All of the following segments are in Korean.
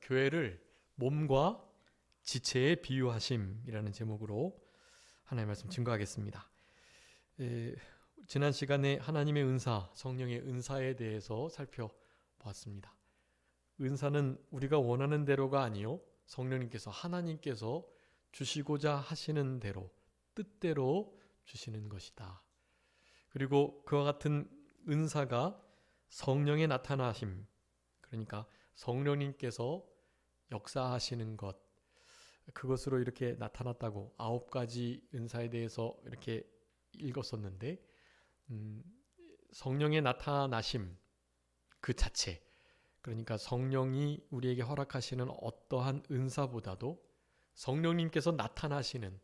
교회를 몸과 지체의 비유하심이라는 제목으로 하나님의 말씀 증거하겠습니다. 지난 시간에 하나님의 은사, 성령의 은사에 대해서 살펴보았습니다. 은사는 우리가 원하는 대로가 아니요 성령님께서 하나님께서 주시고자 하시는 대로 뜻대로 주시는 것이다. 그리고 그와 같은 은사가 성령의 나타나심, 그러니까 성령님께서 역사하시는 것, 그것으로 이렇게 나타났다고 9가지 은사에 대해서 이렇게 읽었었는데 성령의 나타나심 그 자체, 그러니까 성령이 우리에게 허락하시는 어떠한 은사보다도 성령님께서 나타나시는,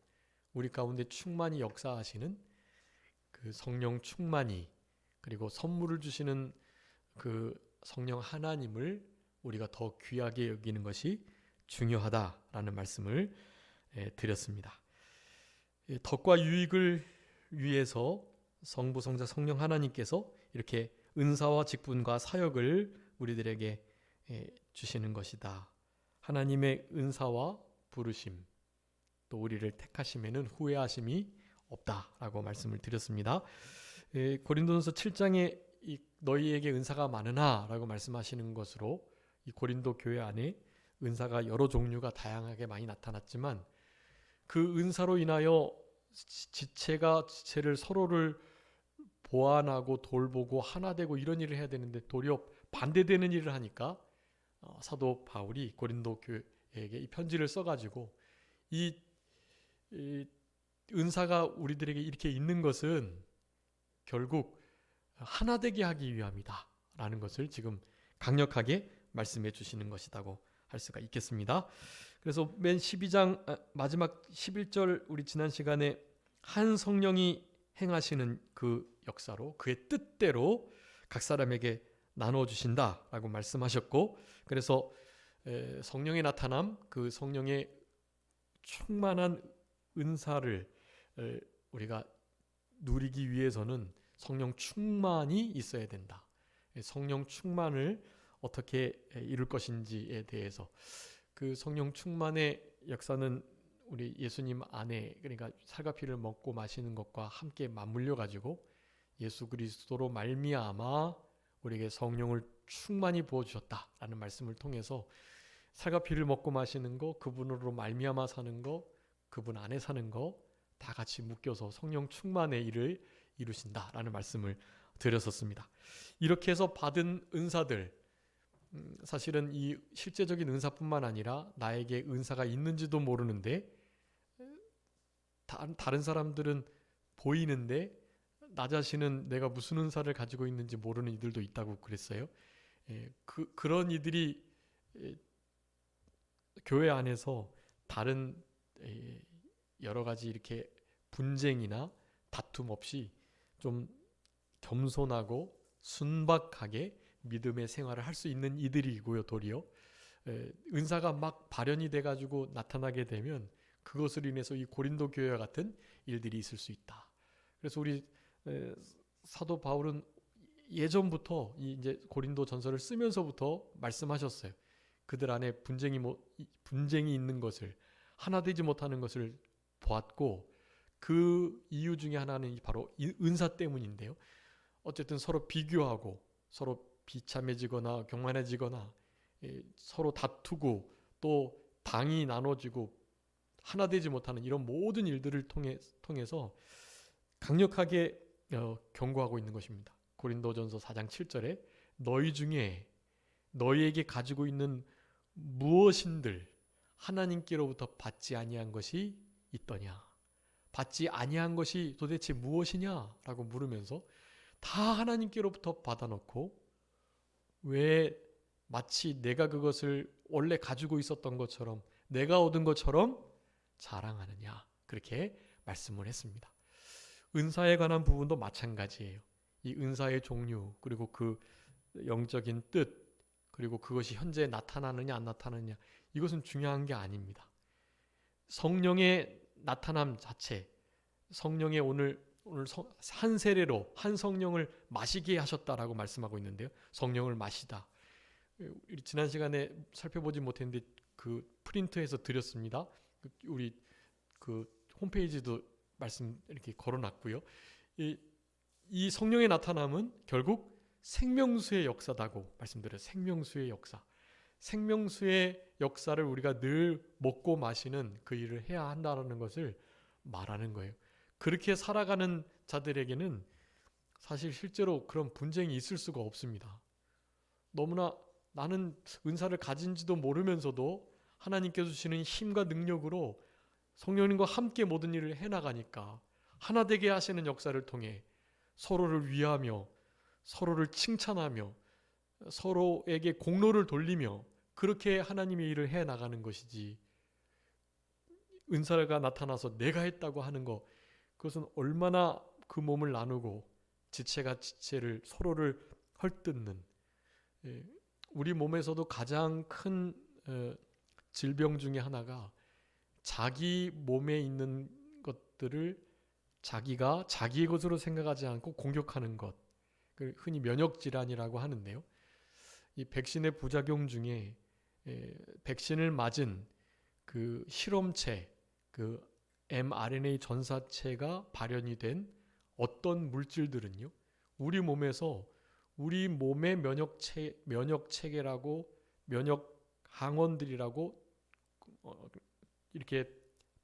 우리 가운데 충만히 역사하시는 그 성령 충만히, 그리고 선물을 주시는 그 성령 하나님을 우리가 더 귀하게 여기는 것이 중요하다라는 말씀을 드렸습니다. 덕과 유익을 위해서 성부, 성자, 성령 하나님께서 이렇게 은사와 직분과 사역을 우리들에게 주시는 것이다. 하나님의 은사와 부르심, 또 우리를 택하심에는 후회하심이 없다라고 말씀을 드렸습니다. 고린도전서 7장에 너희에게 은사가 많으나 라고 말씀하시는 것으로 이 고린도 교회 안에 은사가 여러 종류가 다양하게 많이 나타났지만 그 은사로 인하여 지체가 지체를 서로를 보완하고 돌보고 하나 되고 이런 일을 해야 되는데 도리어 반대되는 일을 하니까 사도 바울이 고린도 교회에게 이 편지를 써가지고 이 은사가 우리들에게 이렇게 있는 것은 결국 하나 되게 하기 위함이다 라는 것을 지금 강력하게 말씀해 주시는 것이라고 할 수가 있겠습니다. 그래서 맨 12장 마지막 11절, 우리 지난 시간에 한 성령이 행하시는 그 역사로 그의 뜻대로 각 사람에게 나누어 주신다라고 말씀하셨고, 그래서 성령의 나타남, 그 성령의 충만한 은사를 우리가 누리기 위해서는 성령 충만이 있어야 된다. 성령 충만을 어떻게 이룰 것인지에 대해서, 그 성령 충만의 역사는 우리 예수님 안에, 그러니까 살과 피를 먹고 마시는 것과 함께 맞물려 가지고 예수 그리스도로 말미암아 우리에게 성령을 충만히 부어 주셨다라는 말씀을 통해서 살과 피를 먹고 마시는 거, 그분으로 말미암아 사는 거, 그분 안에 사는 거 다 같이 묶여서 성령 충만의 일을 이루신다라는 말씀을 드렸었습니다. 이렇게 해서 받은 은사들, 사실은 이 실제적인 은사뿐만 아니라 나에게 은사가 있는지도 모르는데 다른 사람들은 보이는데 나 자신은 내가 무슨 은사를 가지고 있는지 모르는 이들도 있다고 그랬어요. 그런 이들이 교회 안에서 다른 여러 가지 이렇게 분쟁이나 다툼 없이 좀 겸손하고 순박하게 믿음의 생활을 할 수 있는 이들이고요. 도리어 은사가 막 발현이 돼가지고 나타나게 되면 그것을 인해서 이 고린도 교회와 같은 일들이 있을 수 있다. 그래서 우리 사도 바울은 예전부터 이제 고린도 전서를 쓰면서부터 말씀하셨어요. 그들 안에 분쟁이 있는 것을, 하나 되지 못하는 것을 보았고, 그 이유 중에 하나는 바로 은사 때문인데요. 어쨌든 서로 비교하고 서로 비참해지거나 경만해지거나 서로 다투고 또 당이 나눠지고 하나 되지 못하는 이런 모든 일들을 통해서 강력하게 경고하고 있는 것입니다. 고린도전서 4장 7절에 너희 중에 너희에게 가지고 있는 무엇인들 하나님께로부터 받지 아니한 것이 있더냐, 받지 아니한 것이 도대체 무엇이냐라고 물으면서 다 하나님께로부터 받아놓고 왜 마치 내가 그것을 원래 가지고 있었던 것처럼, 내가 얻은 것처럼 자랑하느냐, 그렇게 말씀을 했습니다. 은사에 관한 부분도 마찬가지예요. 이 은사의 종류, 그리고 그 영적인 뜻, 그리고 그것이 현재 나타나느냐 안 나타나느냐, 이것은 중요한 게 아닙니다. 성령의 나타남 자체, 성령의 오늘 한 세례로 한 성령을 마시게 하셨다라고 말씀하고 있는데요. 성령을 마시다. 지난 시간에 살펴보지 못했는데 그 프린트해서 드렸습니다. 우리 그 홈페이지도 말씀 이렇게 걸어놨고요. 이 성령의 나타남은 결국 생명수의 역사다고 말씀드려요. 생명수의 역사. 생명수의 역사를 우리가 늘 먹고 마시는 그 일을 해야 한다는 것을 말하는 거예요. 그렇게 살아가는 자들에게는 사실 실제로 그런 분쟁이 있을 수가 없습니다. 너무나 나는 은사를 가진지도 모르면서도 하나님께서 주시는 힘과 능력으로 성령님과 함께 모든 일을 해나가니까 하나 되게 하시는 역사를 통해 서로를 위하며 서로를 칭찬하며 서로에게 공로를 돌리며 그렇게 하나님의 일을 해나가는 것이지, 은사가 나타나서 내가 했다고 하는 것, 그것은 얼마나 그 몸을 나누고 지체가 지체를 서로를 헐뜯는, 우리 몸에서도 가장 큰 질병 중에 하나가 자기 몸에 있는 것들을 자기가 자기의 것으로 생각하지 않고 공격하는 것, 흔히 면역질환이라고 하는데요. 이 백신의 부작용 중에 백신을 맞은 그 실험체, 그 mRNA 전사체가 발현이 된 어떤 물질들은요, 우리 몸에서 우리 몸의 면역 체계라고 면역 항원들이라고 이렇게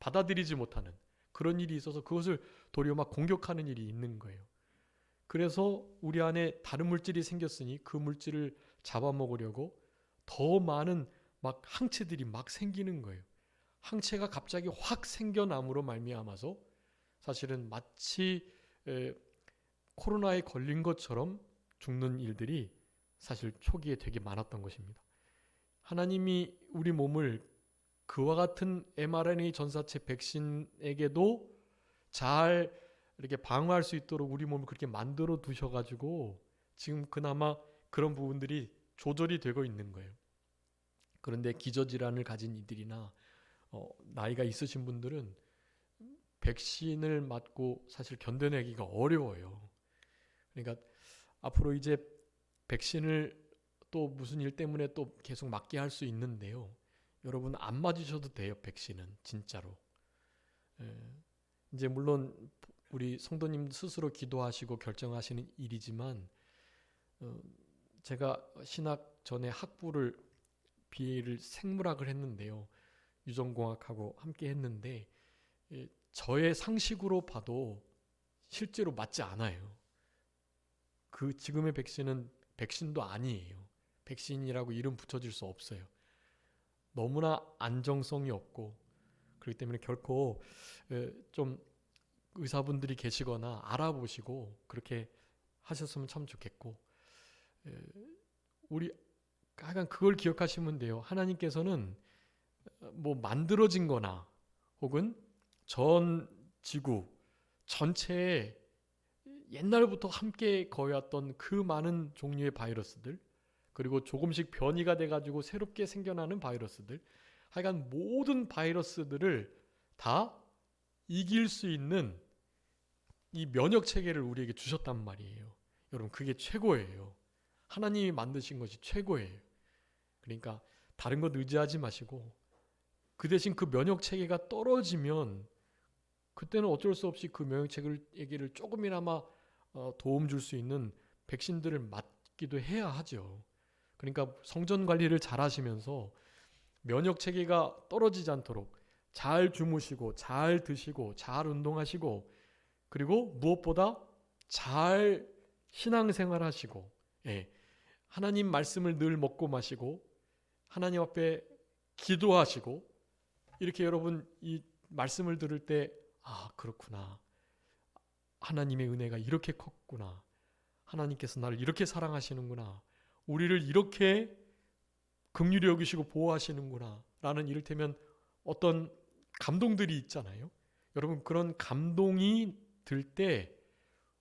받아들이지 못하는 그런 일이 있어서 그것을 도리어 막 공격하는 일이 있는 거예요. 그래서 우리 안에 다른 물질이 생겼으니 그 물질을 잡아먹으려고 더 많은 막 항체들이 막 생기는 거예요. 항체가 갑자기 확 생겨남으로 말미암아서 사실은 마치 코로나에 걸린 것처럼 죽는 일들이 사실 초기에 되게 많았던 것입니다. 하나님이 우리 몸을 그와 같은 mRNA 전사체 백신에게도 잘 이렇게 방어할 수 있도록 우리 몸을 그렇게 만들어 두셔가지고 지금 그나마 그런 부분들이 조절이 되고 있는 거예요. 그런데 기저질환을 가진 이들이나 나이가 있으신 분들은 백신을 맞고 사실 견뎌내기가 어려워요. 그러니까 앞으로 이제 백신을 또 무슨 일 때문에 또 계속 맞게 할 수 있는데요. 여러분 안 맞으셔도 돼요. 백신은 진짜로. 이제 물론 우리 성도님 스스로 기도하시고 결정하시는 일이지만 제가 신학 전에 학부를 BA를 생물학을 했는데요. 유전공학하고 함께 했는데 저의 상식으로 봐도 실제로 맞지 않아요. 그 지금의 백신은 백신도 아니에요. 백신이라고 이름 붙여질 수 없어요. 너무나 안정성이 없고 그렇기 때문에 결코 좀 의사분들이 계시거나 알아보시고 그렇게 하셨으면 참 좋겠고, 우리 하여간 그걸 기억하시면 돼요. 하나님께서는 뭐 만들어진 거나 혹은 전 지구 전체에 옛날부터 함께 거해왔던 그 많은 종류의 바이러스들, 그리고 조금씩 변이가 돼가지고 새롭게 생겨나는 바이러스들, 하여간 모든 바이러스들을 다 이길 수 있는 이 면역 체계를 우리에게 주셨단 말이에요. 여러분 그게 최고예요. 하나님이 만드신 것이 최고예요. 그러니까 다른 것 의지하지 마시고 그 대신 그 면역 체계가 떨어지면 그때는 어쩔 수 없이 그 면역 체계를 조금이나마 도움 줄 수 있는 백신들을 맞기도 해야 하죠. 그러니까 성전 관리를 잘 하시면서 면역 체계가 떨어지지 않도록 잘 주무시고 잘 드시고 잘 운동하시고, 그리고 무엇보다 잘 신앙생활 하시고, 하나님 말씀을 늘 먹고 마시고 하나님 앞에 기도하시고, 이렇게 여러분 이 말씀을 들을 때 그렇구나, 하나님의 은혜가 이렇게 컸구나, 하나님께서 나를 이렇게 사랑하시는구나, 우리를 이렇게 긍휼히 여기시고 보호하시는구나 라는 이를테면 어떤 감동들이 있잖아요. 여러분 그런 감동이 들 때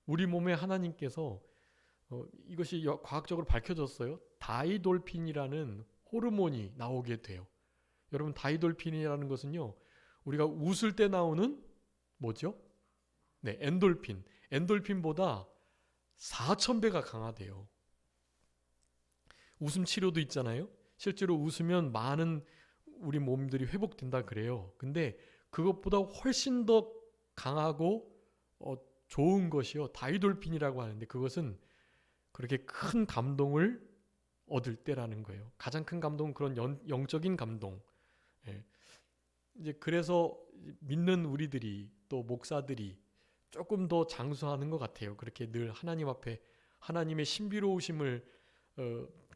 우리 몸에 하나님께서 이것이 과학적으로 밝혀졌어요. 다이돌핀이라는 호르몬이 나오게 돼요. 여러분 다이돌핀이라는 것은요, 우리가 웃을 때 나오는 뭐죠? 네, 엔돌핀. 엔돌핀보다 4,000배가 강하대요. 웃음 치료도 있잖아요. 실제로 웃으면 많은 우리 몸들이 회복된다 그래요. 근데 그것보다 훨씬 더 강하고 좋은 것이요. 다이돌핀이라고 하는데 그것은 그렇게 큰 감동을 얻을 때라는 거예요. 가장 큰 감동은 그런 영적인 감동. 예. 이제 그래서 믿는 우리들이 또 목사들이 조금 더 장수하는 것 같아요. 그렇게 늘 하나님 앞에 하나님의 신비로우심을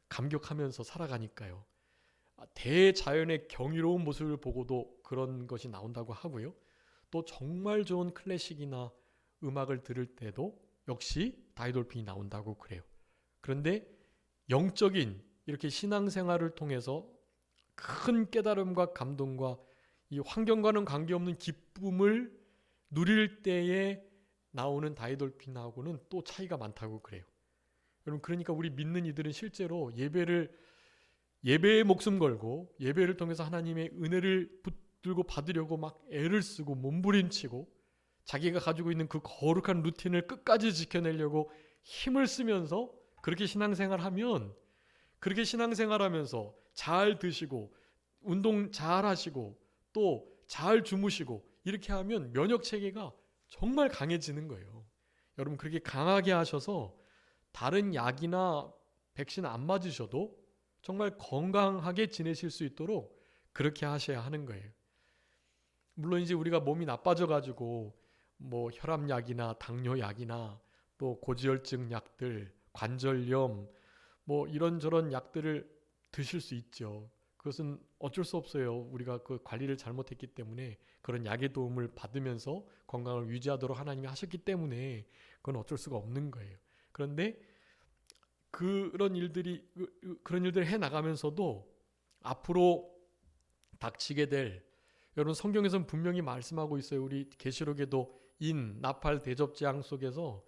감격하면서 살아가니까요. 대자연의 경이로운 모습을 보고도 그런 것이 나온다고 하고요. 또 정말 좋은 클래식이나 음악을 들을 때도 역시 다이돌핀이 나온다고 그래요. 그런데 영적인 이렇게 신앙생활을 통해서 큰 깨달음과 감동과 이 환경과는 관계없는 기쁨을 누릴 때에 나오는 다이돌핀하고는 또 차이가 많다고 그래요. 여러분, 그러니까 우리 믿는 이들은 실제로 예배에 목숨 걸고 예배를 통해서 하나님의 은혜를 붙들고 받으려고 막 애를 쓰고 몸부림치고 자기가 가지고 있는 그 거룩한 루틴을 끝까지 지켜내려고 힘을 쓰면서 그렇게 신앙생활하면서 잘 드시고 운동 잘 하시고 또 잘 주무시고 이렇게 하면 면역 체계가 정말 강해지는 거예요. 여러분, 그렇게 강하게 하셔서 다른 약이나 백신 안 맞으셔도 정말 건강하게 지내실 수 있도록 그렇게 하셔야 하는 거예요. 물론 이제 우리가 몸이 나빠져 가지고 뭐 혈압약이나 당뇨약이나 또 고지혈증 약들, 관절염 뭐 이런저런 약들을 드실 수 있죠. 그것은 어쩔 수 없어요. 우리가 그 관리를 잘못했기 때문에 그런 약의 도움을 받으면서 건강을 유지하도록 하나님이 하셨기 때문에 그건 어쩔 수가 없는 거예요. 그런데 그런 일들을 해 나가면서도 앞으로 닥치게 될, 여러분 성경에서는 분명히 말씀하고 있어요. 우리 계시록에도 나팔 대접재앙 속에서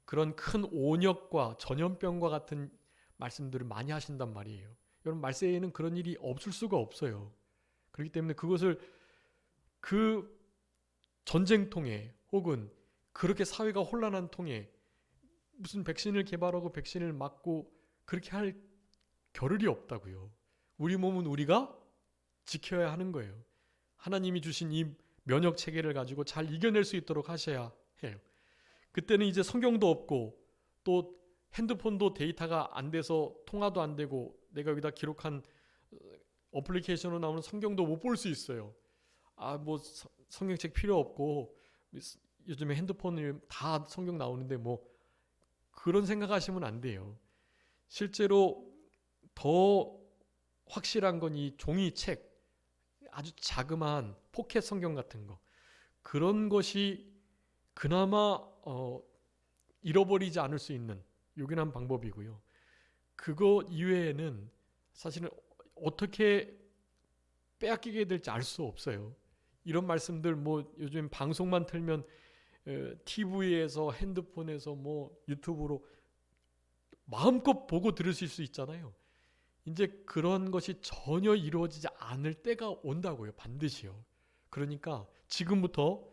그런 큰 온역과 전염병과 같은 말씀들을 많이 하신단 말이에요. 여러분, 말세에는 그런 일이 없을 수가 없어요. 그렇기 때문에 그것을 그 전쟁통에 혹은 그렇게 사회가 혼란한 통에 무슨 백신을 개발하고 백신을 맞고 그렇게 할 겨를이 없다고요. 우리 몸은 우리가 지켜야 하는 거예요. 하나님이 주신 이 면역 체계를 가지고 잘 이겨낼 수 있도록 하셔야 해요. 그때는 이제 성경도 없고 또 핸드폰도 데이터가 안 돼서 통화도 안 되고 내가 여기다 기록한 어플리케이션으로 나오는 성경도 못 볼 수 있어요. 뭐 성경책 필요 없고 요즘에 핸드폰을 다 성경 나오는데 뭐 그런 생각하시면 안 돼요. 실제로 더 확실한 건 이 종이책, 아주 자그마한 포켓 성경 같은 거, 그런 것이 그나마 잃어버리지 않을 수 있는 요긴한 방법이고요. 그거 이외에는 사실은 어떻게 빼앗기게 될지 알 수 없어요. 이런 말씀들 뭐 요즘 방송만 틀면 TV에서 핸드폰에서 뭐 유튜브로 마음껏 보고 들으실 수 있잖아요. 이제 그런 것이 전혀 이루어지지 않을 때가 온다고요. 반드시요. 그러니까 지금부터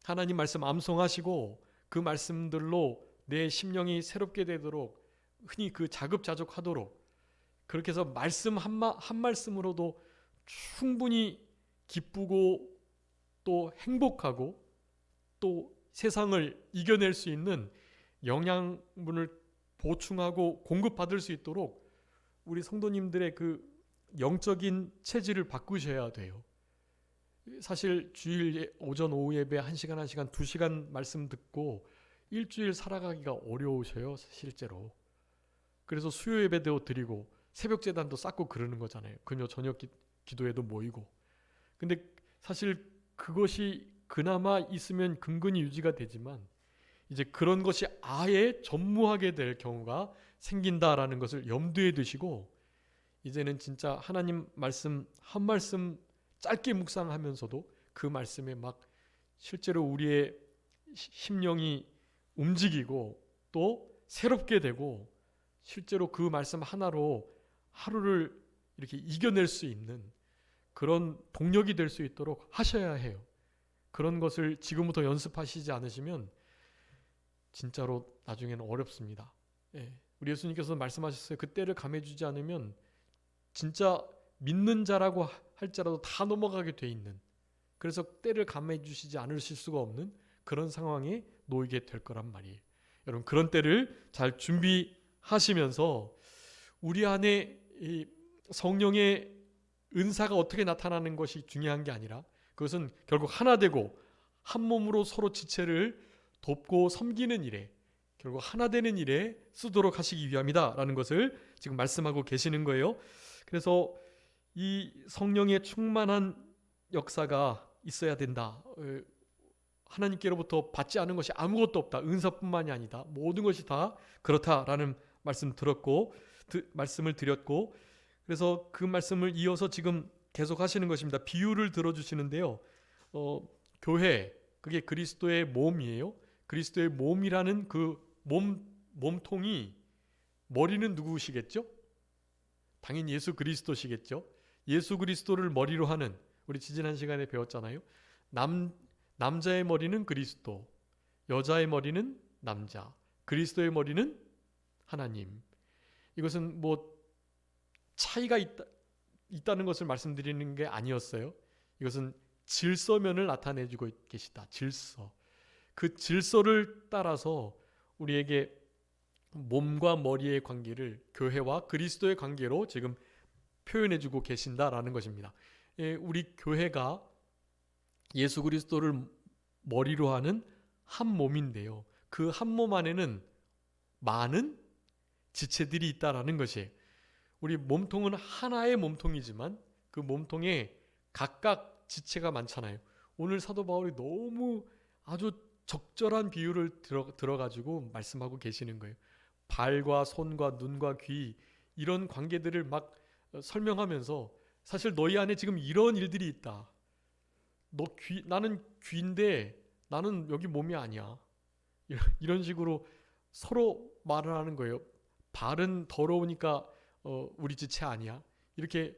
하나님 말씀 암송하시고 그 말씀들로 내 심령이 새롭게 되도록 흔히 그 자급자족하도록 그렇게 해서 말씀 한 말씀으로도 충분히 기쁘고 또 행복하고 또 세상을 이겨낼 수 있는 영양분을 보충하고 공급받을 수 있도록 우리 성도님들의 그 영적인 체질을 바꾸셔야 돼요. 사실 주일 오전 오후 예배 1시간 2시간 말씀 듣고 일주일 살아가기가 어려우셔요. 실제로. 그래서 수요 예배도 드리고 새벽 제단도 쌓고 그러는 거잖아요. 금요 저녁 기도회도 모이고. 근데 사실 그것이 그나마 있으면 근근히 유지가 되지만 이제 그런 것이 아예 전무하게 될 경우가 생긴다라는 것을 염두에 두시고 이제는 진짜 하나님 말씀 한 말씀 짧게 묵상하면서도 그 말씀에 막 실제로 우리의 심령이 움직이고 또 새롭게 되고 실제로 그 말씀 하나로 하루를 이렇게 이겨낼 수 있는 그런 동력이 될 수 있도록 하셔야 해요. 그런 것을 지금부터 연습하시지 않으시면 진짜로 나중에는 어렵습니다. 예. 우리 예수님께서 말씀하셨어요. 그 때를 감해주지 않으면 진짜 믿는 자라고 할지라도 다 넘어가게 돼 있는, 그래서 때를 감해주시지 않으실 수가 없는 그런 상황에 놓이게 될 거란 말이에요. 여러분, 그런 때를 잘 준비하시면서 우리 안에 이 성령의 은사가 어떻게 나타나는 것이 중요한 게 아니라 그것은 결국 하나 되고 한 몸으로 서로 지체를 돕고 섬기는 일에, 결국 하나 되는 일에 쓰도록 하시기 위함이다라는 것을 지금 말씀하고 계시는 거예요. 그래서 이 성령의 충만한 역사가 있어야 된다. 하나님께로부터 받지 않은 것이 아무것도 없다. 은사뿐만이 아니다. 모든 것이 다 그렇다라는 말씀을 드렸고, 그래서 그 말씀을 이어서 지금 계속 하시는 것입니다. 비유를 들어주시는데요. 교회, 그게 그리스도의 몸이에요. 그리스도의 몸이라는 그 몸통이, 머리는 누구시겠죠? 당연히 예수 그리스도시겠죠. 예수 그리스도를 머리로 하는, 우리 지지난 시간에 배웠잖아요. 남자의 머리는 그리스도, 여자의 머리는 남자, 그리스도의 머리는 하나님. 이것은 뭐 차이가 있다는 것을 말씀드리는 게 아니었어요. 이것은 질서면을 나타내주고 계시다. 질서. 그 질서를 따라서 우리에게 몸과 머리의 관계를 교회와 그리스도의 관계로 지금 표현해주고 계신다라는 것입니다. 우리 교회가 예수 그리스도를 머리로 하는 한 몸인데요. 그 한 몸 안에는 많은 지체들이 있다라는 것이에요. 우리 몸통은 하나의 몸통이지만 그 몸통에 각각 지체가 많잖아요. 오늘 사도 바울이 너무 아주 적절한 비유를 들어가지고 말씀하고 계시는 거예요. 발과 손과 눈과 귀, 이런 관계들을 막 설명하면서 사실 너희 안에 지금 이런 일들이 있다. 나는 귀인데 나는 여기 몸이 아니야. 이런 식으로 서로 말을 하는 거예요. 발은 더러우니까 우리 지체 아니야. 이렇게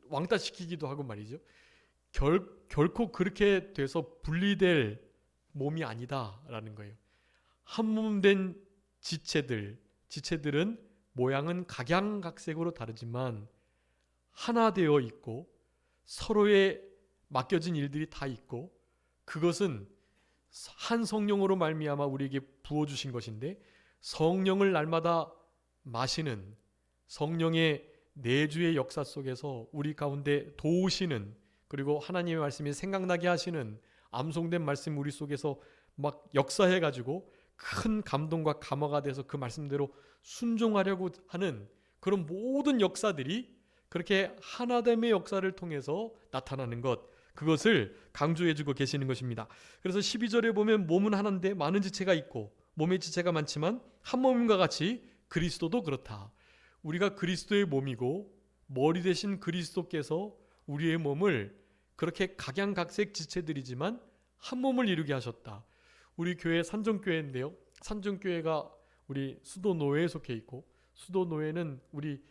왕따시키기도 하고 말이죠. 결코 그렇게 돼서 분리될 몸이 아니다라는 거예요. 한 몸 된 지체들은 모양은 각양각색으로 다르지만 하나 되어 있고 서로의 맡겨진 일들이 다 있고, 그것은 한 성령으로 말미암아 우리에게 부어주신 것인데, 성령을 날마다 마시는 성령의 내주의 역사 속에서 우리 가운데 도우시는, 그리고 하나님의 말씀이 생각나게 하시는 암송된 말씀 우리 속에서 막 역사해가지고 큰 감동과 감화가 돼서 그 말씀대로 순종하려고 하는 그런 모든 역사들이 그렇게 하나됨의 역사를 통해서 나타나는 것, 그것을 강조해주고 계시는 것입니다. 그래서 12절에 보면 몸은 하나인데 많은 지체가 있고 몸의 지체가 많지만 한 몸과 같이 그리스도도 그렇다. 우리가 그리스도의 몸이고 머리 대신 그리스도께서 우리의 몸을 그렇게 각양각색 지체들이지만 한 몸을 이루게 하셨다. 우리 교회 산정교회인데요. 산정교회가 우리 수도노회에 속해 있고, 수도노회는 우리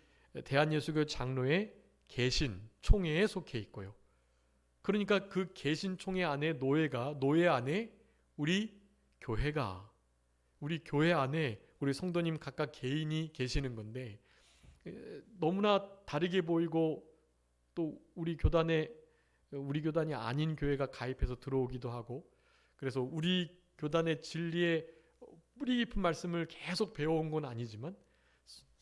대한예수교 장로회 개신 총회에 속해 있고요. 그러니까 그 개신 총회 안에 노회 안에 우리 교회 안에 우리 성도님 각각 개인이 계시는 건데, 너무나 다르게 보이고 또 우리 교단이 아닌 교회가 가입해서 들어오기도 하고, 그래서 우리 교단의 진리의 뿌리 깊은 말씀을 계속 배워온 건 아니지만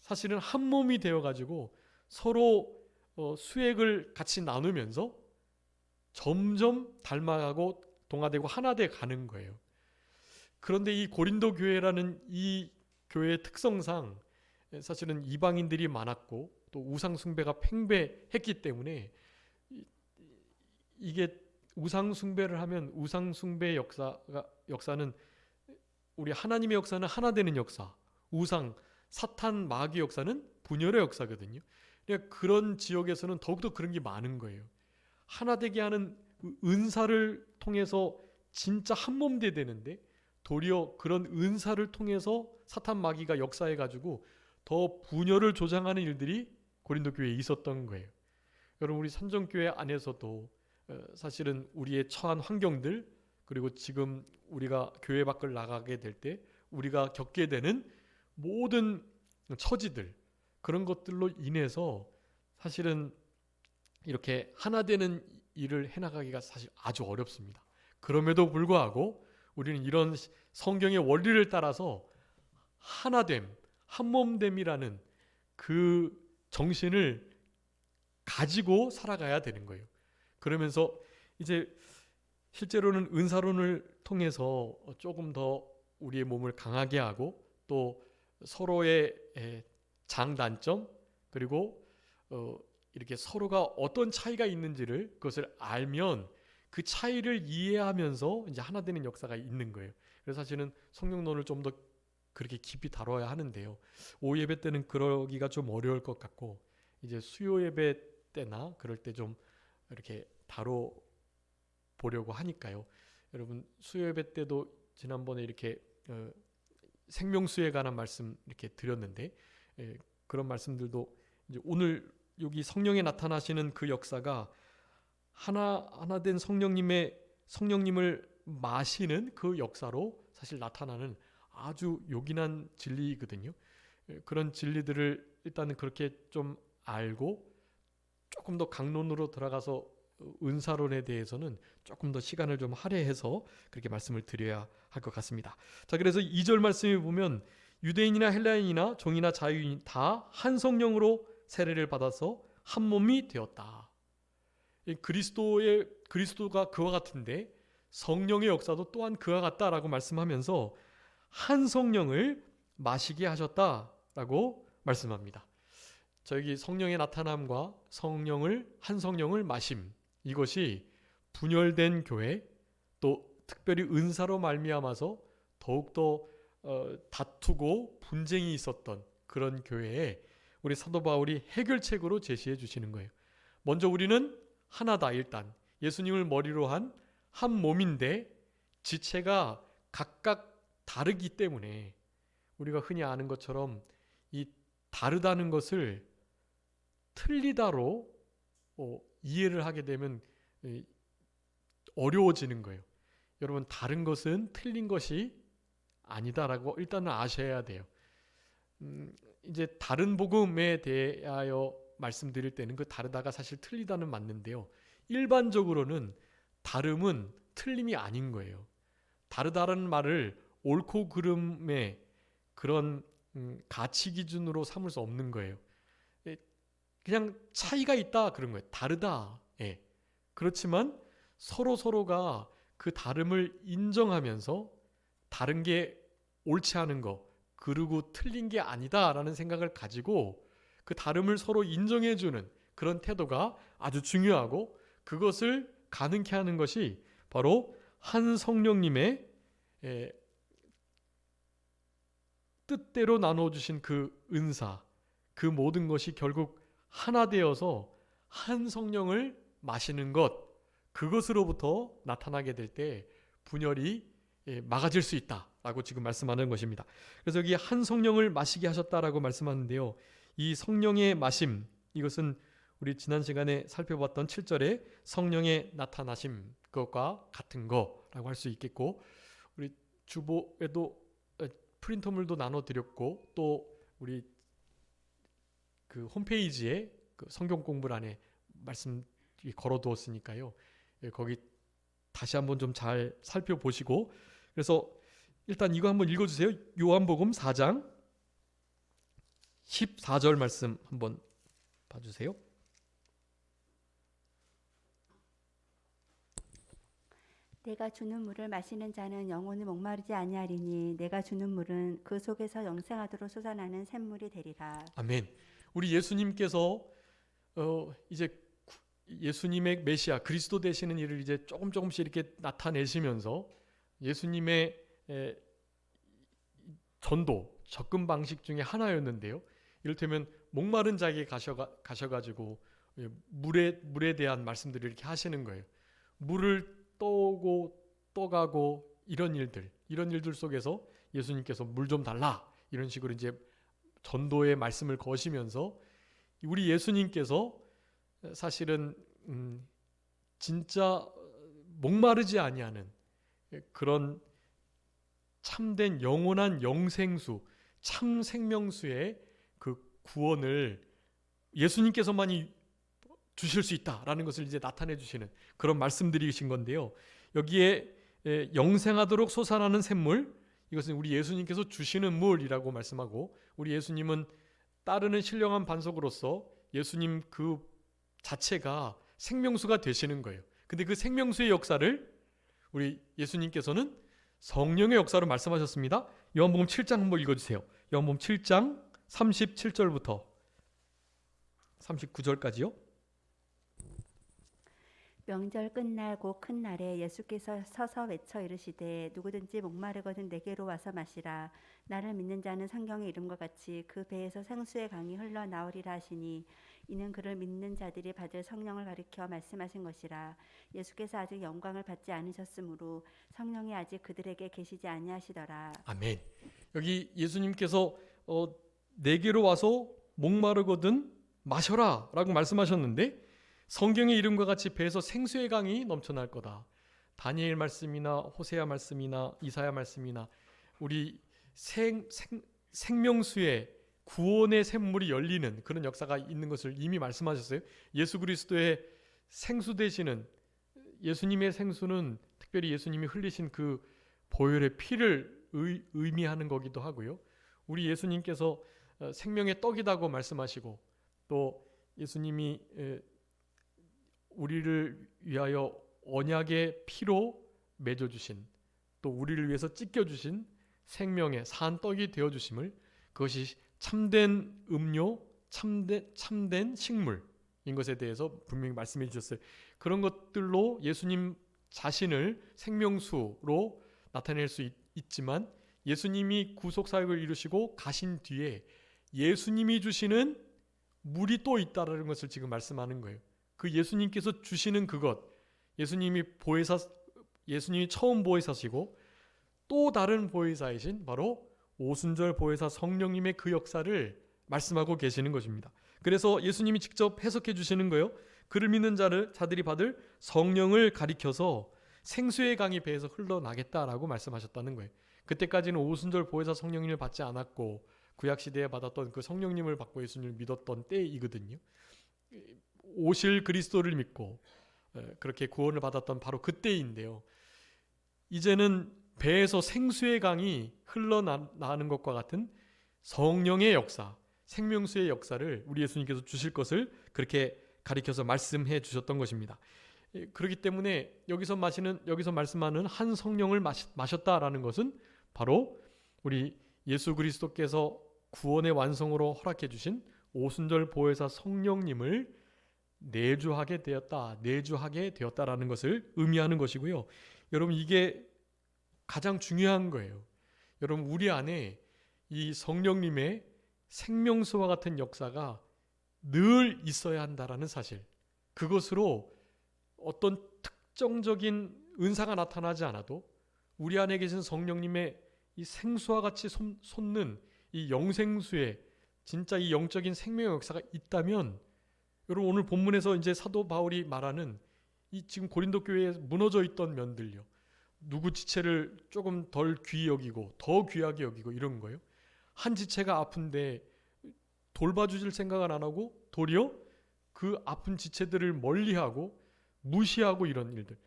사실은 한 몸이 되어가지고 서로 수액을 같이 나누면서 점점 닮아가고 동화되고 하나 돼 가는 거예요. 그런데 이 고린도 교회라는 이 교회의 특성상 사실은 이방인들이 많았고 또 우상 숭배가 팽배했기 때문에 이게 우상 숭배를 하면 우상 숭배의 역사는 우리 하나님의 역사는 하나 되는 역사, 우상 사탄 마귀의 역사는 분열의 역사거든요. 그러니까 그런 지역에서는 더욱더 그런 게 많은 거예요. 하나 되게 하는 은사를 통해서 진짜 한 몸 되는데 도리어 그런 은사를 통해서 사탄 마귀가 역사해가지고 더 분열을 조장하는 일들이 고린도 교회에 있었던 거예요. 여러분, 우리 산정교회 안에서도 사실은 우리의 처한 환경들, 그리고 지금 우리가 교회 밖을 나가게 될 때 우리가 겪게 되는 모든 처지들, 그런 것들로 인해서 사실은 이렇게 하나 되는 일을 해나가기가 사실 아주 어렵습니다. 그럼에도 불구하고 우리는 이런 성경의 원리를 따라서 하나됨, 한몸됨이라는 그 정신을 가지고 살아가야 되는 거예요. 그러면서 이제 실제로는 은사론을 통해서 조금 더 우리의 몸을 강하게 하고 또 서로의 장단점 그리고 이렇게 서로가 어떤 차이가 있는지를 그것을 알면 그 차이를 이해하면서 이제 하나 되는 역사가 있는 거예요. 그래서 사실은 성령론을 좀 더 그렇게 깊이 다뤄야 하는데요. 오후 예배 때는 그러기가 좀 어려울 것 같고 이제 수요 예배 때나 그럴 때 좀 이렇게 다뤄 보려고 하니까요. 여러분 수요 예배 때도 지난번에 이렇게 생명수에 관한 말씀 이렇게 드렸는데 그런 말씀들도 이제 오늘 여기 성령에 나타나시는 그 역사가 하나 된 성령님을 마시는 그 역사로 사실 나타나는 아주 요긴한 진리이거든요. 그런 진리들을 일단은 그렇게 좀 알고 조금 더 강론으로 들어가서 은사론에 대해서는 조금 더 시간을 좀 할애해서 그렇게 말씀을 드려야 할 것 같습니다. 자, 그래서 2절 말씀에 보면 유대인이나 헬라인이나 종이나 자유인 다 한 성령으로 세례를 받아서 한 몸이 되었다. 그리스도가 그와 같은데 성령의 역사도 또한 그와 같다라고 말씀하면서 한 성령을 마시게 하셨다라고 말씀합니다. 저기 성령의 나타남과 한 성령을 마심, 이것이 분열된 교회 또 특별히 은사로 말미암아서 더욱더 다투고 분쟁이 있었던 그런 교회에 우리 사도 바울이 해결책으로 제시해 주시는 거예요. 먼저 우리는 하나다. 일단 예수님을 머리로 한 몸인데 지체가 각각 다르기 때문에 우리가 흔히 아는 것처럼 이 다르다는 것을 틀리다로 이해를 하게 되면 어려워지는 거예요. 여러분, 다른 것은 틀린 것이 아니다라고 일단은 아셔야 돼요. 이제 다른 복음에 대하여 말씀드릴 때는 그 다르다가 사실 틀리다는 맞는데요. 일반적으로는 다름은 틀림이 아닌 거예요. 다르다는 말을 옳고 그름의 그런 가치 기준으로 삼을 수 없는 거예요. 그냥 차이가 있다 그런 거예요. 다르다. 예. 그렇지만 서로가 그 다름을 인정하면서 다른 게 옳지 않은 거, 그리고 틀린 게 아니다라는 생각을 가지고 그 다름을 서로 인정해주는 그런 태도가 아주 중요하고, 그것을 가능케 하는 것이 바로 한 성령님의 뜻대로 나눠주신 그 은사, 그 모든 것이 결국 하나 되어서 한 성령을 마시는 것, 그것으로부터 나타나게 될 때 분열이 막아질 수 있다라고 지금 말씀하는 것입니다. 그래서 여기 한 성령을 마시게 하셨다라고 말씀하는데요. 이 성령의 마심, 이것은 우리 지난 시간에 살펴봤던 7절에 성령의 나타나심, 그것과 같은 거라고 할 수 있겠고, 우리 주보에도 프린터물도 나눠드렸고, 또 우리 그 홈페이지에 그 성경 공부란에 말씀 걸어두었으니까요. 거기 다시 한번 좀 잘 살펴보시고, 그래서 일단 이거 한번 읽어주세요. 요한복음 4장 14절 말씀 한번 봐주세요. 내가 주는 물을 마시는 자는 영원히 목마르지 아니하리니 내가 주는 물은 그 속에서 영생하도록 솟아나는 샘물이 되리라. 아멘. 우리 예수님께서 이제 예수님의 메시아 그리스도 되시는 일을 이제 조금씩 이렇게 나타내시면서 예수님의 전도 접근 방식 중에 하나였는데요. 이를테면 목마른 자에게 가셔가지고 물에 대한 말씀들을 이렇게 하시는 거예요. 물을 떠가고 이런 일들 속에서 예수님께서 물 좀 달라 이런 식으로 이제 전도의 말씀을 거시면서 우리 예수님께서 사실은 진짜 목마르지 아니하는 그런 참된 영원한 영생수, 참 생명수의 구원을 예수님께서만이 주실 수 있다라는 것을 이제 나타내 주시는 그런 말씀들이신 건데요. 여기에 영생하도록 솟아나는 샘물, 이것은 우리 예수님께서 주시는 물이라고 말씀하고, 우리 예수님은 따르는 신령한 반석으로서 예수님 그 자체가 생명수가 되시는 거예요. 근데 그 생명수의 역사를 우리 예수님께서는 성령의 역사로 말씀하셨습니다. 요한복음 7장 한번 읽어주세요. 요한복음 7장 37절부터 39절까지요. 명절 끝나고 큰 날에 예수께서 서서 외쳐 이르시되 누구든지 목마르거든 내게로 와서 마시라. 나를 믿는 자는 성경의 이름과 같이 그 배에서 생수의 강이 흘러나오리라 하시니 이는 그를 믿는 자들이 받을 성령을 가리켜 말씀하신 것이라. 예수께서 아직 영광을 받지 않으셨으므로 성령이 아직 그들에게 계시지 아니하시더라. 아멘. 여기 예수님께서 내게로 와서 목마르거든 마셔라 라고 말씀하셨는데, 성경의 이름과 같이 배에서 생수의 강이 넘쳐날 거다. 다니엘 말씀이나 호세아 말씀이나 이사야 말씀이나 우리 생명수의 구원의 샘물이 열리는 그런 역사가 있는 것을 이미 말씀하셨어요. 예수 그리스도의 생수 되시는, 예수님의 생수는 특별히 예수님이 흘리신 그 보혈의 피를 의미하는 거기도 하고요. 우리 예수님께서 생명의 떡이라고 말씀하시고, 또 예수님이 우리를 위하여 언약의 피로 맺어주신, 또 우리를 위해서 찢겨주신 생명의 산 떡이 되어주심을, 그것이 참된 음료, 참된 식물인 것에 대해서 분명히 말씀해 주셨어요. 그런 것들로 예수님 자신을 생명수로 나타낼 수 있지만, 예수님이 구속사역을 이루시고 가신 뒤에 예수님이 주시는 물이 또 있다는 것을 지금 말씀하는 거예요. 그 예수님께서 주시는 그것, 예수님이 처음 보혜사시고 또 다른 보혜사이신 바로 오순절 보혜사 성령님의 그 역사를 말씀하고 계시는 것입니다. 그래서 예수님이 직접 해석해 주시는 거예요. 그를 믿는 자들이 받을 성령을 가리켜서 생수의 강이 배에서 흘러나겠다라고 말씀하셨다는 거예요. 그때까지는 오순절 보혜사 성령님을 받지 않았고 구약시대에 받았던 그 성령님을 받고 예수님을 믿었던 때이거든요. 오실 그리스도를 믿고 그렇게 구원을 받았던 바로 그때인데요. 이제는 배에서 생수의 강이 흘러나는 것과 같은 성령의 역사, 생명수의 역사를 우리 예수님께서 주실 것을 그렇게 가리켜서 말씀해 주셨던 것입니다. 그렇기 때문에 여기서 말씀하는 한 성령을 마셨다라는 것은 바로 우리 예수 그리스도께서 구원의 완성으로 허락해 주신 오순절 보혜사 성령님을 내주하게 되었다라는 것을 의미하는 것이고요. 여러분, 이게 가장 중요한 거예요. 여러분, 우리 안에 이 성령님의 생명수와 같은 역사가 늘 있어야 한다라는 사실, 그것으로 어떤 특정적인 은사가 나타나지 않아도 우리 안에 계신 성령님의 이 생수와 같이 솟는 이 영생수의 진짜 이 영적인 생명의 역사가 있다면, 여러분 오늘 본문에서 이제 사도 바울이 말하는 이 지금 고린도 교회에 무너져 있던 면들요, 누구 지체를 조금 덜 귀히 여기고 더 귀하게 여기고 이런 거예요. 한 지체가 아픈데 돌봐주실 생각은 안 하고 도리어 그 아픈 지체들을 멀리하고 무시하고 이런 일들,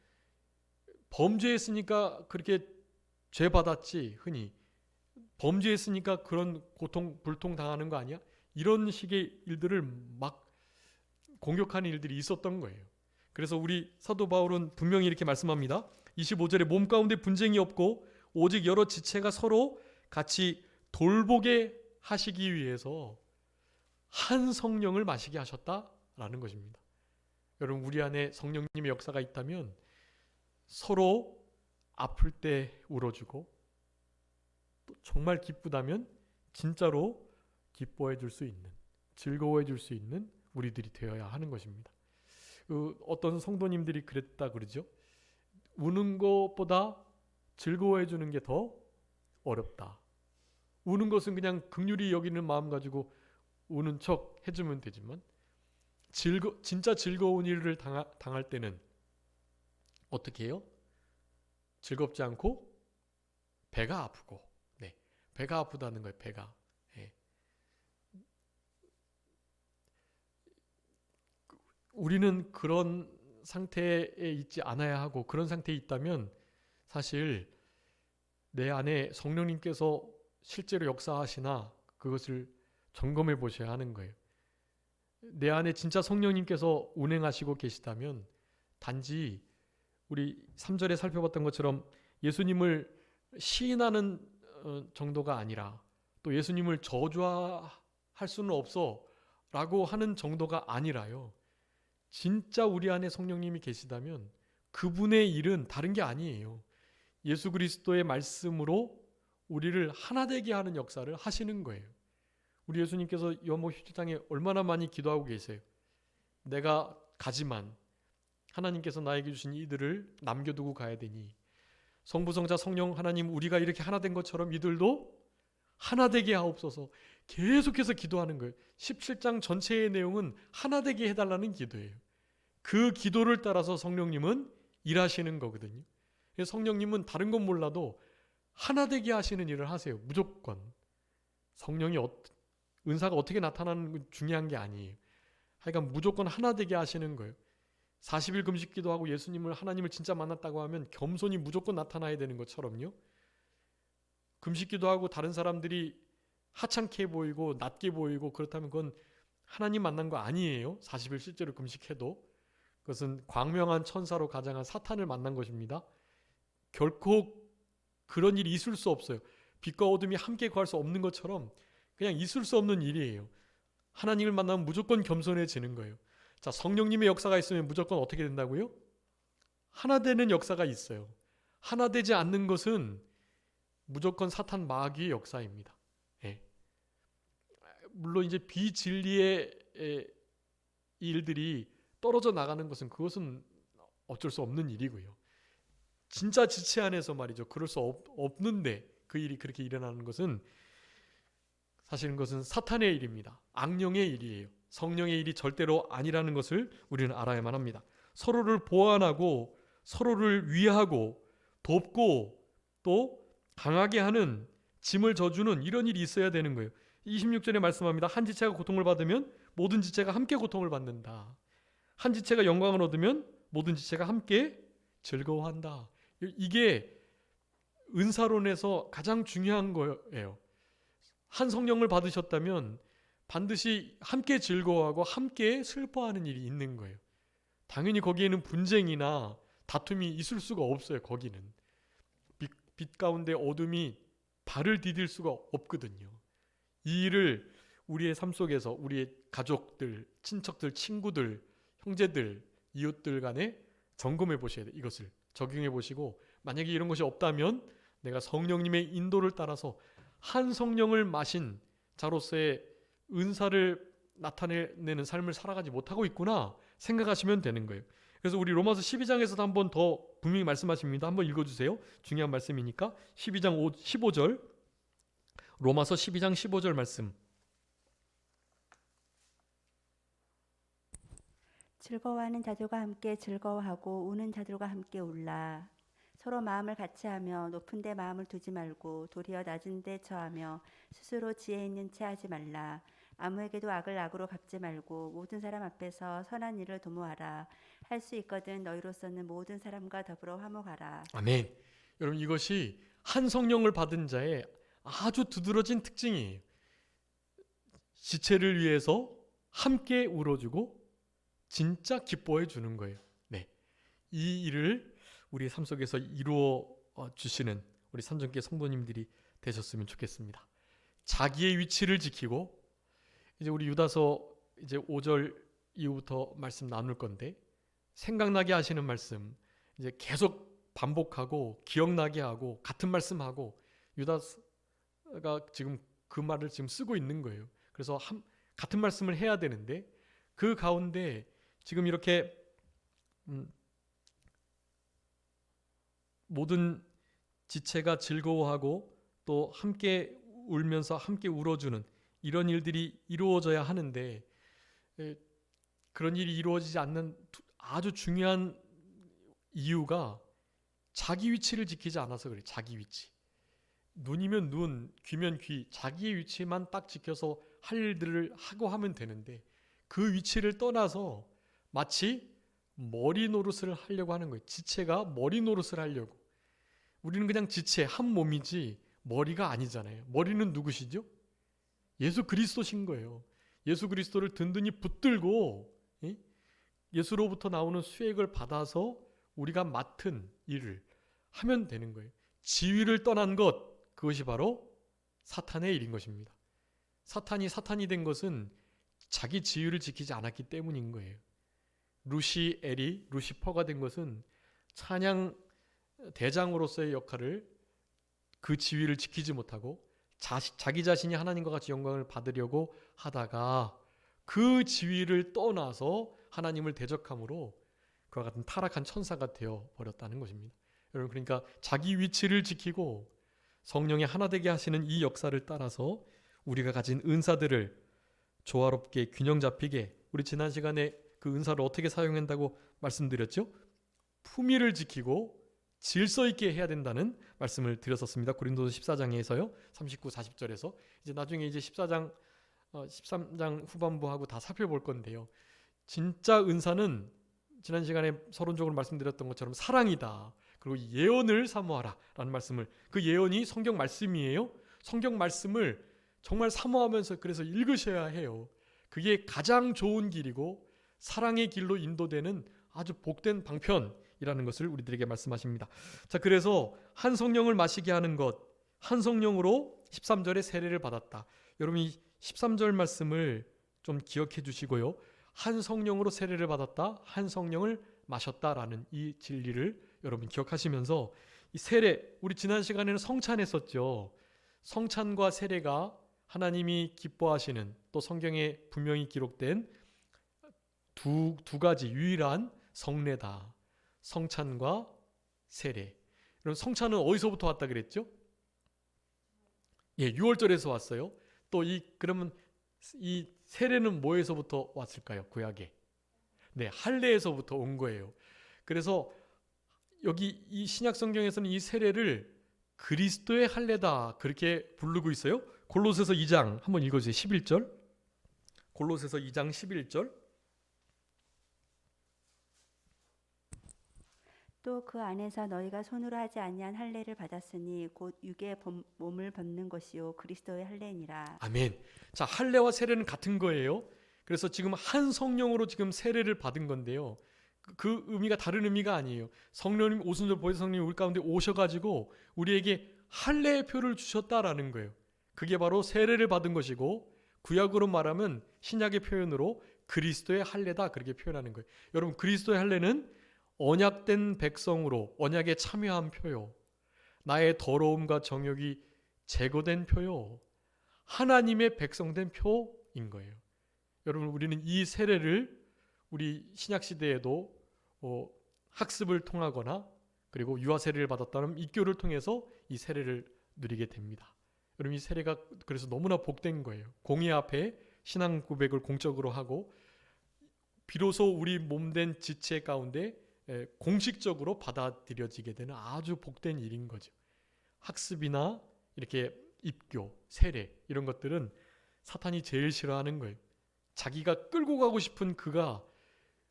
범죄했으니까 그렇게 죄 받았지, 흔히 범죄했으니까 그런 고통 불통 당하는 거 아니야? 이런 식의 일들을 막 공격하는 일들이 있었던 거예요. 그래서 우리 사도 바울은 분명히 이렇게 말씀합니다. 25절에 몸 가운데 분쟁이 없고 오직 여러 지체가 서로 같이 돌보게 하시기 위해서 한 성령을 마시게 하셨다라는 것입니다. 여러분, 우리 안에 성령님의 역사가 있다면 서로 아플 때 울어주고, 또 정말 기쁘다면 진짜로 기뻐해 줄 수 있는, 즐거워해 줄 수 있는 우리들이 되어야 하는 것입니다. 어떤 성도님들이 그랬다 그러죠. 우는 것보다 즐거워해 주는 게 더 어렵다. 우는 것은 그냥 긍휼히 여기는 마음 가지고 우는 척 해주면 되지만, 진짜 즐거운 일을 당할 때는 어떻게 해요? 즐겁지 않고 배가 아프고, 배가 아프다는 거예요. 배가. 우리는 그런 상태에 있지 않아야 하고, 그런 상태에 있다면 사실 내 안에 성령님께서 실제로 역사하시나 그것을 점검해 보셔야 하는 거예요. 내 안에 진짜 성령님께서 운행하시고 계시다면 단지 우리 3절에 살펴봤던 것처럼 예수님을 시인하는 정도가 아니라, 또 예수님을 저주할 수는 없어 라고 하는 정도가 아니라요, 진짜 우리 안에 성령님이 계시다면 그분의 일은 다른 게 아니에요. 예수 그리스도의 말씀으로 우리를 하나 되게 하는 역사를 하시는 거예요. 우리 예수님께서 요한복음 17장에 얼마나 많이 기도하고 계세요. 내가 가지만 하나님께서 나에게 주신 이들을 남겨두고 가야 되니, 성부 성자 성령 하나님, 우리가 이렇게 하나 된 것처럼 이들도 하나 되게 하옵소서. 계속해서 기도하는 거예요. 17장 전체의 내용은 하나 되게 해달라는 기도예요. 그 기도를 따라서 성령님은 일하시는 거거든요. 성령님은 다른 건 몰라도 하나 되게 하시는 일을 하세요. 무조건. 성령이 은사가 어떻게 나타나는 건 중요한 게 아니에요. 하여간 무조건 하나 되게 하시는 거예요. 40일 금식 기도하고 예수님을, 하나님을 진짜 만났다고 하면 겸손이 무조건 나타나야 되는 것처럼요, 금식 기도하고 다른 사람들이 하찮게 보이고 낮게 보이고 그렇다면 그건 하나님 만난 거 아니에요. 40일 실제로 금식해도 그것은 광명한 천사로 가장한 사탄을 만난 것입니다. 결코 그런 일이 있을 수 없어요. 빛과 어둠이 함께 구할 수 없는 것처럼 그냥 있을 수 없는 일이에요. 하나님을 만나면 무조건 겸손해지는 거예요. 자, 성령님의 역사가 있으면 무조건 어떻게 된다고요? 하나 되는 역사가 있어요. 하나 되지 않는 것은 무조건 사탄 마귀의 역사입니다. 예. 물론 이제 비진리의 일들이 떨어져 나가는 것은, 그것은 어쩔 수 없는 일이고요. 진짜 지체 안에서 말이죠, 그럴 수 없는데 그 일이 그렇게 일어나는 것은 사실은 그것은 사탄의 일입니다. 악령의 일이에요. 성령의 일이 절대로 아니라는 것을 우리는 알아야만 합니다. 서로를 보완하고 서로를 위하고 돕고 또 강하게 하는, 짐을 져주는 이런 일이 있어야 되는 거예요. 26절에 말씀합니다. 한 지체가 고통을 받으면 모든 지체가 함께 고통을 받는다. 한 지체가 영광을 얻으면 모든 지체가 함께 즐거워한다. 이게 은사론에서 가장 중요한 거예요. 한 성령을 받으셨다면 반드시 함께 즐거워하고 함께 슬퍼하는 일이 있는 거예요. 당연히 거기에는 분쟁이나 다툼이 있을 수가 없어요. 거기는 빛 가운데 어둠이 발을 디딜 수가 없거든요. 이 일을 우리의 삶 속에서 우리의 가족들, 친척들, 친구들, 형제들, 이웃들 간에 점검해 보셔야 돼요. 이것을 적용해 보시고, 만약에 이런 것이 없다면 내가 성령님의 인도를 따라서 한 성령을 마신 자로서의 은사를 나타내는 삶을 살아가지 못하고 있구나 생각하시면 되는 거예요. 그래서 우리 로마서 12장에서도 한 번 더 분명히 말씀하십니다. 한번 읽어주세요. 중요한 말씀이니까. 12장 15절, 로마서 12장 15절 말씀. 즐거워하는 자들과 함께 즐거워하고 우는 자들과 함께 울라. 서로 마음을 같이하며 높은 데 마음을 두지 말고 도리어 낮은 데 처하며 스스로 지혜 있는 채 하지 말라. 아무에게도 악을 악으로 갚지 말고 모든 사람 앞에서 선한 일을 도모하라. 할 수 있거든 너희로서는 모든 사람과 더불어 화목하라. 아멘. 여러분, 이것이 한 성령을 받은 자의 아주 두드러진 특징이에요. 지체를 위해서 함께 울어주고 진짜 기뻐해 주는 거예요. 네, 이 일을 우리 삶 속에서 이루어 주시는 우리 삼정교회 성도님들이 되셨으면 좋겠습니다. 자기의 위치를 지키고, 이제 우리 유다서 이제 5절 이후부터 말씀 나눌 건데, 생각나게 하시는 말씀 이제 계속 반복하고 기억나게 하고 같은 말씀하고, 유다가 지금 그 말을 지금 쓰고 있는 거예요. 그래서 같은 말씀을 해야 되는데, 그 가운데 지금 이렇게 모든 지체가 즐거워하고 또 함께 울면서 함께 울어주는 이런 일들이 이루어져야 하는데, 그런 일이 이루어지지 않는 아주 중요한 이유가 자기 위치를 지키지 않아서 그래요. 자기 위치. 눈이면 눈, 귀면 귀, 자기의 위치만 딱 지켜서 할 일들을 하고 하면 되는데, 그 위치를 떠나서 마치 머리 노릇을 하려고 하는 거예요. 지체가 머리 노릇을 하려고. 우리는 그냥 지체 한 몸이지 머리가 아니잖아요. 머리는 누구시죠? 예수 그리스도신 거예요. 예수 그리스도를 든든히 붙들고 예수로부터 나오는 수액을 받아서 우리가 맡은 일을 하면 되는 거예요. 지위를 떠난 것, 그것이 바로 사탄의 일인 것입니다. 사탄이 된 것은 자기 지위를 지키지 않았기 때문인 거예요. 루시퍼가 된 것은 찬양 대장으로서의 역할을, 그 지위를 지키지 못하고 자기 자신이 하나님과 같이 영광을 받으려고 하다가 그 지위를 떠나서 하나님을 대적함으로 그와 같은 타락한 천사가 되어 버렸다는 것입니다. 여러분, 그러니까 자기 위치를 지키고 성령의 하나 되게 하시는 이 역사를 따라서 우리가 가진 은사들을 조화롭게 균형 잡히게, 우리 지난 시간에 그 은사를 어떻게 사용한다고 말씀드렸죠? 품위를 지키고 질서 있게 해야 된다는 말씀을 드렸었습니다. 고린도서 14장에서요. 39, 40절에서 이제 나중에 이제 14장 13장 후반부하고 다 살펴볼 건데요. 진짜 은사는 지난 시간에 서론적으로 말씀드렸던 것처럼 사랑이다. 그리고 예언을 사모하라 라는 말씀을, 그 예언이 성경 말씀이에요. 성경 말씀을 정말 사모하면서 그래서 읽으셔야 해요. 그게 가장 좋은 길이고 사랑의 길로 인도되는 아주 복된 방편이라는 것을 우리들에게 말씀하십니다. 자, 그래서 한 성령을 마시게 하는 것, 한 성령으로 13절에 세례를 받았다. 여러분, 이 13절 말씀을 좀 기억해 주시고요. 한 성령으로 세례를 받았다, 한 성령을 마셨다라는 이 진리를 여러분 기억하시면서, 이 세례, 우리 지난 시간에는 성찬했었죠. 성찬과 세례가 하나님이 기뻐하시는, 또 성경에 분명히 기록된 두 가지 유일한 성례다. 성찬과 세례. 그럼 성찬은 어디서부터 왔다 그랬죠? 예, 6월절에서 왔어요. 또 그러면 이 세례는 뭐에서부터 왔을까요? 구약에. 네, 할례에서부터 온 거예요. 그래서 여기 이 신약 성경에서는 이 세례를 그리스도의 할례다 그렇게 부르고 있어요. 골로새서 2장 한번 읽어주세요. 11절. 골로새서 2장 11절. 또 그 안에서 너희가 손으로 하지 아니한 할례를 받았으니 곧 육의 몸을 벗는 것이요 그리스도의 할례니라. 아멘. 자, 할례와 세례는 같은 거예요. 그래서 지금 한 성령으로 지금 세례를 받은 건데요. 그 의미가 다른 의미가 아니에요. 성령님, 오순절 보혜사 성령님 우리 가운데 오셔가지고 우리에게 할례의 표를 주셨다라는 거예요. 그게 바로 세례를 받은 것이고, 구약으로 말하면 신약의 표현으로 그리스도의 할례다 그렇게 표현하는 거예요. 여러분, 그리스도의 할례는 언약된 백성으로 언약에 참여한 표요. 나의 더러움과 정욕이 제거된 표요. 하나님의 백성된 표인 거예요. 여러분, 우리는 이 세례를 우리 신약 시대에도 학습을 통하거나 그리고 유아 세례를 받았다는 입교를 통해서 이 세례를 누리게 됩니다. 여러분, 이 세례가 그래서 너무나 복된 거예요. 공의 앞에 신앙 고백을 공적으로 하고 비로소 우리 몸된 지체 가운데 공식적으로 받아들여지게 되는 아주 복된 일인 거죠. 학습이나 이렇게 입교, 세례 이런 것들은 사탄이 제일 싫어하는 거예요. 자기가 끌고 가고 싶은 그가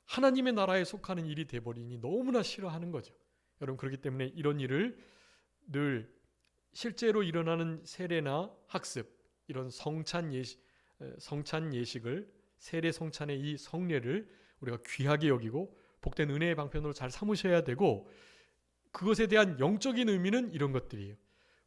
하나님의 나라에 속하는 일이 돼버리니 너무나 싫어하는 거죠. 여러분, 그렇기 때문에 이런 일을 늘 실제로 일어나는 세례나 학습, 이런 성찬 예식을, 세례 성찬의 이 성례를 우리가 귀하게 여기고 복된 은혜의 방편으로 잘 삼으셔야 되고, 그것에 대한 영적인 의미는 이런 것들이에요.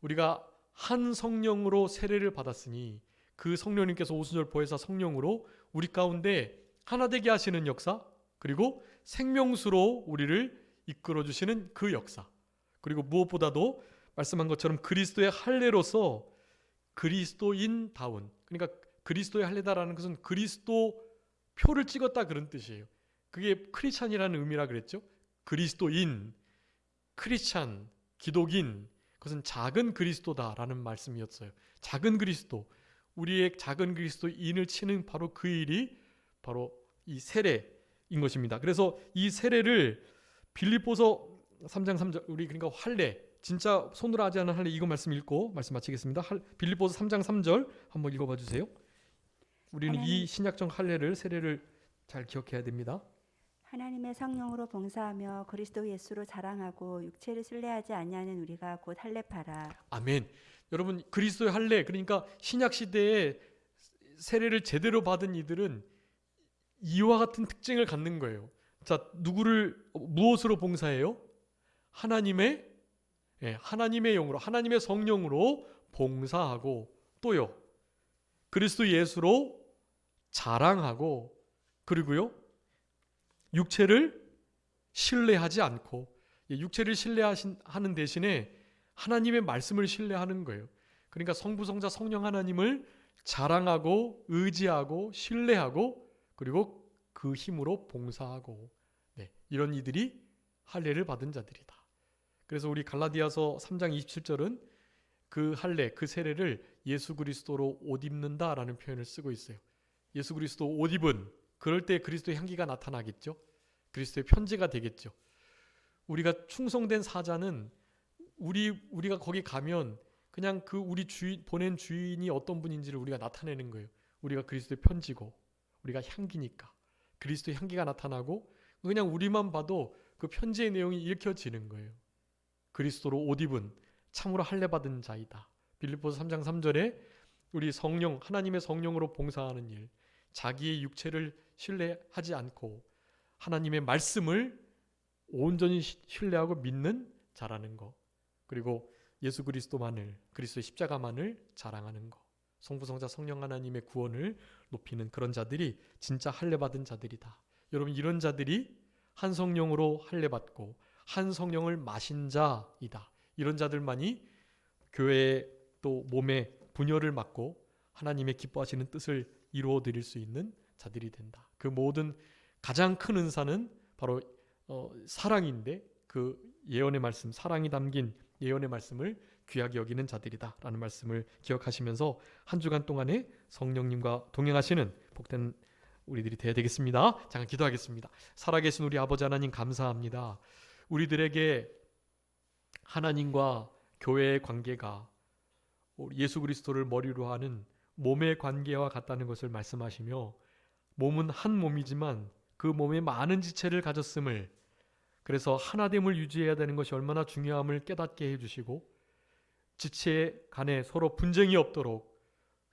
우리가 한 성령으로 세례를 받았으니 그 성령님께서 오순절 보혜사 성령으로 우리 가운데 하나 되게 하시는 역사, 그리고 생명수로 우리를 이끌어 주시는 그 역사, 그리고 무엇보다도 말씀한 것처럼 그리스도의 할례로서 그리스도인다운, 그러니까 그리스도의 할례다라는 것은 그리스도 표를 찍었다 그런 뜻이에요. 그게 크리스찬이라는 의미라 그랬죠. 그리스도인, 크리스찬, 기독인, 그것은 작은 그리스도다라는 말씀이었어요. 작은 그리스도, 우리의 작은 그리스도인을 치는 바로 그 일이 바로 이 세례인 것입니다. 그래서 이 세례를 빌립보서 3장 3절, 우리 그러니까 할례, 진짜 손으로 하지 않은 할례, 이거 말씀 읽고 말씀 마치겠습니다. 빌립보서 3장 3절 한번 읽어봐 주세요. 우리는 이 신약적 할례를, 세례를 잘 기억해야 됩니다. 하나님의 성령으로 봉사하며 그리스도 예수로 자랑하고 육체를 신뢰하지 아니하는 우리가 곧 할례파라. 아멘. 여러분, 그리스도의 할례, 그러니까 신약 시대에 세례를 제대로 받은 이들은 이와 같은 특징을 갖는 거예요. 자, 누구를 무엇으로 봉사해요? 하나님의 하나님의 영으로, 하나님의 성령으로 봉사하고, 또요, 그리스도 예수로 자랑하고, 그리고요, 육체를 신뢰하지 않고, 육체를 신뢰하는 대신에 하나님의 말씀을 신뢰하는 거예요. 그러니까 성부, 성자, 성령 하나님을 자랑하고, 의지하고, 신뢰하고, 그리고 그 힘으로 봉사하고, 이런 이들이 할례를 받은 자들이다. 그래서 우리 갈라디아서 3장 27절은 그 할례, 그 세례를 예수 그리스도로 옷 입는다라는 표현을 쓰고 있어요. 예수 그리스도 옷 입은, 그럴 때 그리스도의 향기가 나타나겠죠. 그리스도의 편지가 되겠죠. 우리가 충성된 사자는 우리가 거기 가면 그냥 그 우리 보낸 주인이 어떤 분인지를 우리가 나타내는 거예요. 우리가 그리스도의 편지고, 우리가 향기니까 그리스도의 향기가 나타나고, 그냥 우리만 봐도 그 편지의 내용이 읽혀지는 거예요. 그리스도로 옷 입은 참으로 할례 받은 자이다. 빌립보서 3장 3절에 우리 성령, 하나님의 성령으로 봉사하는 일, 자기의 육체를 신뢰하지 않고 하나님의 말씀을 온전히 신뢰하고 믿는 자라는 거, 그리고 예수 그리스도만을, 그리스도의 십자가만을 자랑하는 거, 성부, 성자, 성령 하나님의 구원을 높이는 그런 자들이 진짜 할례 받은 자들이다. 여러분, 이런 자들이 한 성령으로 할례 받고 한 성령을 마신 자이다. 이런 자들만이 교회의 또 몸의 분열을 막고 하나님의 기뻐하시는 뜻을 이루어 드릴 수 있는 자들이 된다. 그 모든 가장 큰 은사는 바로 사랑인데, 그 예언의 말씀, 사랑이 담긴 예언의 말씀을 귀하게 여기는 자들이다 라는 말씀을 기억하시면서 한 주간 동안에 성령님과 동행하시는 복된 우리들이 되어야 되겠습니다. 잠깐 기도하겠습니다. 살아계신 우리 아버지 하나님, 감사합니다. 우리들에게 하나님과 교회의 관계가 예수 그리스도를 머리로 하는 몸의 관계와 같다는 것을 말씀하시며, 몸은 한 몸이지만 그 몸에 많은 지체를 가졌음을, 그래서 하나됨을 유지해야 되는 것이 얼마나 중요함을 깨닫게 해주시고, 지체 간에 서로 분쟁이 없도록,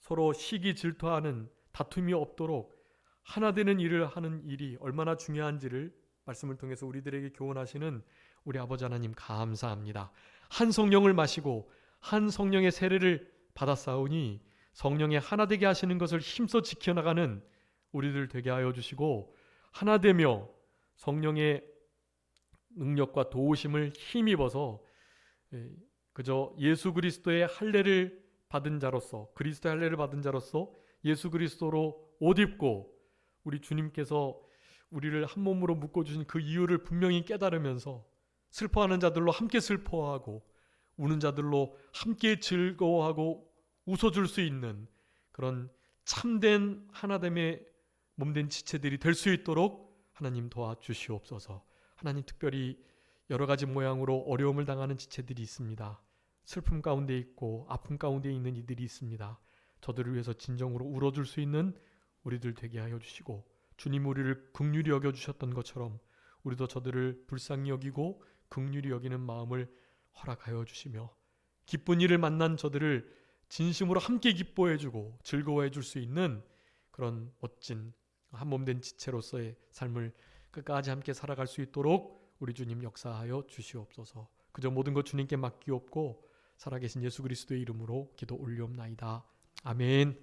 서로 시기 질투하는 다툼이 없도록 하나 되는 일을 하는 일이 얼마나 중요한지를 말씀을 통해서 우리들에게 교훈하시는 우리 아버지 하나님, 감사합니다. 한 성령을 마시고 한 성령의 세례를 받았사오니 성령의 하나 되게 하시는 것을 힘써 지켜나가는 우리들 되게 하여 주시고, 하나 되며 성령의 능력과 도우심을 힘입어서 그저 예수 그리스도의 할례를 받은 자로서, 그리스도의 할례를 받은 자로서 예수 그리스도로 옷 입고, 우리 주님께서 우리를 한 몸으로 묶어주신 그 이유를 분명히 깨달으면서 슬퍼하는 자들로 함께 슬퍼하고 우는 자들로 함께 즐거워하고 웃어줄 수 있는 그런 참된 하나됨의 몸된 지체들이 될 수 있도록 하나님 도와주시옵소서. 하나님, 특별히 여러 가지 모양으로 어려움을 당하는 지체들이 있습니다. 슬픔 가운데 있고 아픔 가운데 있는 이들이 있습니다. 저들을 위해서 진정으로 울어줄 수 있는 우리들 되게 하여 주시고, 주님 우리를 긍휼히 여겨주셨던 것처럼 우리도 저들을 불쌍히 여기고 긍휼히 여기는 마음을 허락하여 주시며, 기쁜 일을 만난 저들을 진심으로 함께 기뻐해주고 즐거워해줄 수 있는 그런 멋진 한 몸된 지체로서의 삶을 끝까지 함께 살아갈 수 있도록 우리 주님 역사하여 주시옵소서. 그저 모든 것 주님께 맡기옵고 살아계신 예수 그리스도의 이름으로 기도 올리옵나이다. 아멘.